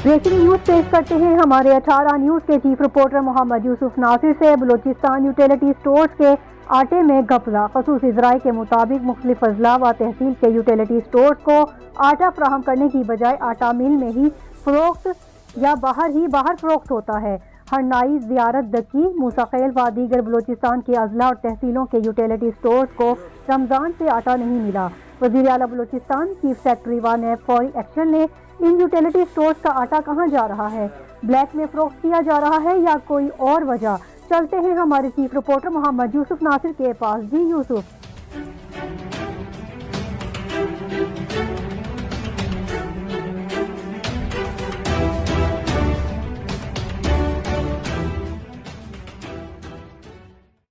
Breaking news पेश करते हैं हमारे 18 न्यूज के चीफ रिपोर्टर मोहम्मद यूसुफ नासिर से। बलूचिस्तान यूटिलिटी स्टोर्स के आटे में घपला। खसूसी ज़राए के मुताबिक मुख्तलिफ अजला व तहसील के यूटिलिटी स्टोर्स को आटा फराहम करने की बजाय आटा मिल में ही फरोख्त या बाहर फरोख्त होता है। हरनाई, ज़ियारत दकी, मूसाखेल व दीगर बलूचिस्तान के अजला और तहसीलों के यूटिलिटी स्टोर्स को रमजान से आटा नहीं मिला। वज़ीर आला बलूचिस्तान, चीफ सेक्रेटरी व नैब फौरी एक्शन ने इन यूटिलिटी स्टोर्स का आटा कहाँ जा रहा है? ब्लैक में फरोख्त किया जा रहा है या कोई और वजह? चलते हैं हमारे चीफ रिपोर्टर मोहम्मद यूसुफ नासिर के पास। जी यूसुफ।